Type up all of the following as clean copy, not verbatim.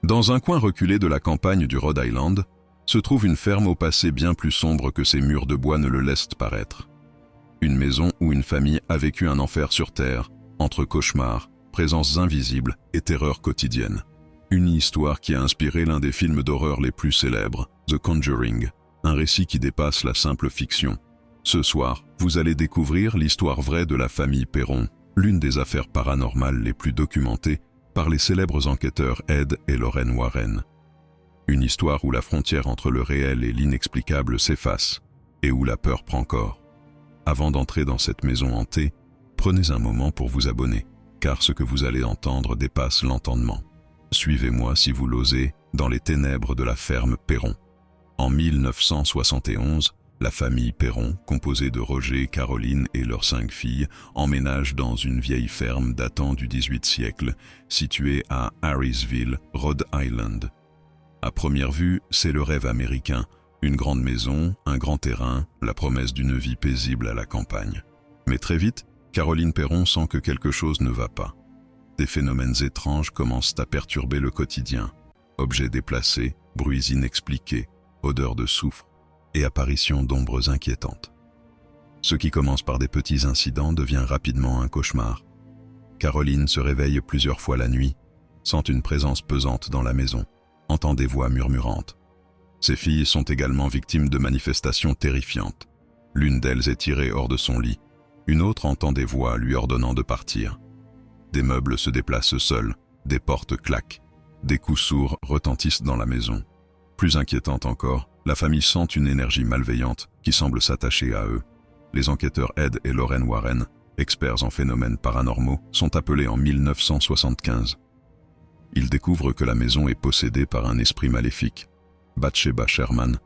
Dans un coin reculé de la campagne du Rhode Island, se trouve une ferme au passé bien plus sombre que ses murs de bois ne le laissent paraître. Une maison où une famille a vécu un enfer sur terre, entre cauchemars, présences invisibles et terreurs quotidiennes. Une histoire qui a inspiré l'un des films d'horreur les plus célèbres, The Conjuring, un récit qui dépasse la simple fiction. Ce soir, vous allez découvrir l'histoire vraie de la famille Perron, l'une des affaires paranormales les plus documentées par les célèbres enquêteurs Ed et Lorraine Warren. Une histoire où la frontière entre le réel et l'inexplicable s'efface et où la peur prend corps. Avant d'entrer dans cette maison hantée, prenez un moment pour vous abonner, car ce que vous allez entendre dépasse l'entendement. Suivez-moi si vous l'osez dans les ténèbres de la ferme Perron. En 1971, la famille Perron, composée de Roger, Caroline et leurs 5 filles, emménage dans une vieille ferme datant du XVIIIe siècle, située à Harrisville, Rhode Island. À première vue, c'est le rêve américain, une grande maison, un grand terrain, la promesse d'une vie paisible à la campagne. Mais très vite, Caroline Perron sent que quelque chose ne va pas. Des phénomènes étranges commencent à perturber le quotidien. Objets déplacés, bruits inexpliqués, odeurs de soufre et apparitions d'ombres inquiétantes. Ce qui commence par des petits incidents devient rapidement un cauchemar. Caroline se réveille plusieurs fois la nuit, sent une présence pesante dans la maison, entend des voix murmurantes. Ses filles sont également victimes de manifestations terrifiantes. L'une d'elles est tirée hors de son lit, une autre entend des voix lui ordonnant de partir. Des meubles se déplacent seuls, des portes claquent, des coups sourds retentissent dans la maison. Plus inquiétante encore, la famille sent une énergie malveillante qui semble s'attacher à eux. Les enquêteurs Ed et Lorraine Warren, experts en phénomènes paranormaux, sont appelés en 1975. Ils découvrent que la maison est possédée par un esprit maléfique, Bathsheba Sherman,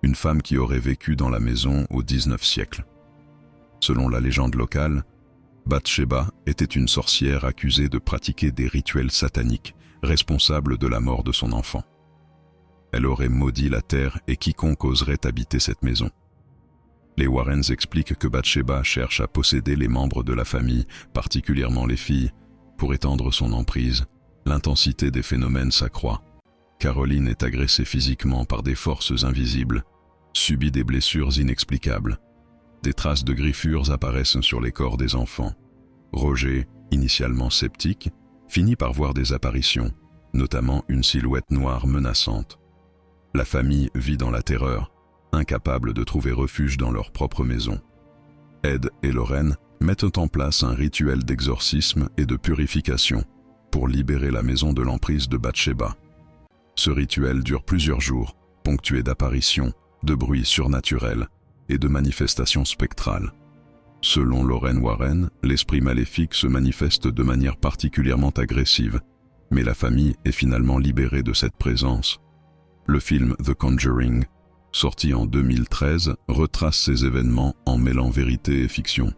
une femme qui aurait vécu dans la maison au XIXe siècle. Selon la légende locale, Bathsheba était une sorcière accusée de pratiquer des rituels sataniques, responsable de la mort de son enfant. Elle aurait maudit la terre et quiconque oserait habiter cette maison. Les Warrens expliquent que Bathsheba cherche à posséder les membres de la famille, particulièrement les filles, pour étendre son emprise. L'intensité des phénomènes s'accroît. Caroline est agressée physiquement par des forces invisibles, subit des blessures inexplicables. Des traces de griffures apparaissent sur les corps des enfants. Roger, initialement sceptique, finit par voir des apparitions, notamment une silhouette noire menaçante. La famille vit dans la terreur, incapable de trouver refuge dans leur propre maison. Ed et Lorraine mettent en place un rituel d'exorcisme et de purification pour libérer la maison de l'emprise de Bathsheba. Ce rituel dure plusieurs jours, ponctué d'apparitions, de bruits surnaturels et de manifestations spectrales. Selon Lorraine Warren, l'esprit maléfique se manifeste de manière particulièrement agressive, mais la famille est finalement libérée de cette présence. Le film The Conjuring, sorti en 2013, retrace ces événements en mêlant vérité et fiction.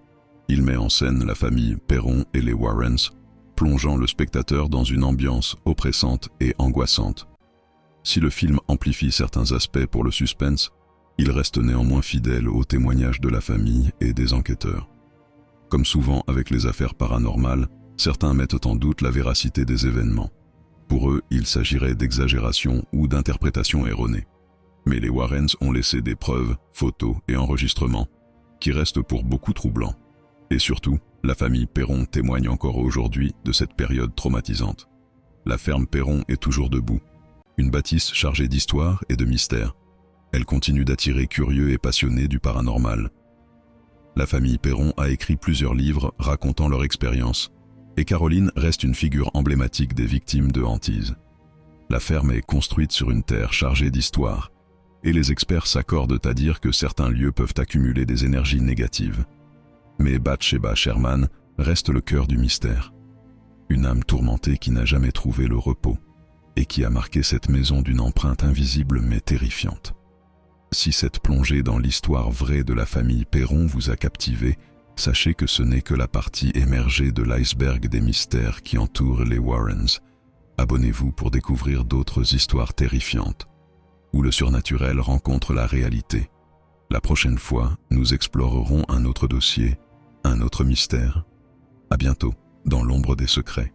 Il met en scène la famille Perron et les Warrens, plongeant le spectateur dans une ambiance oppressante et angoissante. Si le film amplifie certains aspects pour le suspense, il reste néanmoins fidèle aux témoignages de la famille et des enquêteurs. Comme souvent avec les affaires paranormales, certains mettent en doute la véracité des événements. Pour eux, il s'agirait d'exagération ou d'interprétation erronée. Mais les Warrens ont laissé des preuves, photos et enregistrements, qui restent pour beaucoup troublants. Et surtout, la famille Perron témoigne encore aujourd'hui de cette période traumatisante. La ferme Perron est toujours debout, une bâtisse chargée d'histoire et de mystères. Elle continue d'attirer curieux et passionnés du paranormal. La famille Perron a écrit plusieurs livres racontant leur expérience, et Caroline reste une figure emblématique des victimes de hantises. La ferme est construite sur une terre chargée d'histoire, et les experts s'accordent à dire que certains lieux peuvent accumuler des énergies négatives. Mais Bathsheba Sherman reste le cœur du mystère. Une âme tourmentée qui n'a jamais trouvé le repos, et qui a marqué cette maison d'une empreinte invisible mais terrifiante. Si cette plongée dans l'histoire vraie de la famille Perron vous a captivé, sachez que ce n'est que la partie émergée de l'iceberg des mystères qui entourent les Warrens. Abonnez-vous pour découvrir d'autres histoires terrifiantes, où le surnaturel rencontre la réalité. La prochaine fois, nous explorerons un autre dossier, un autre mystère. À bientôt, dans l'ombre des secrets.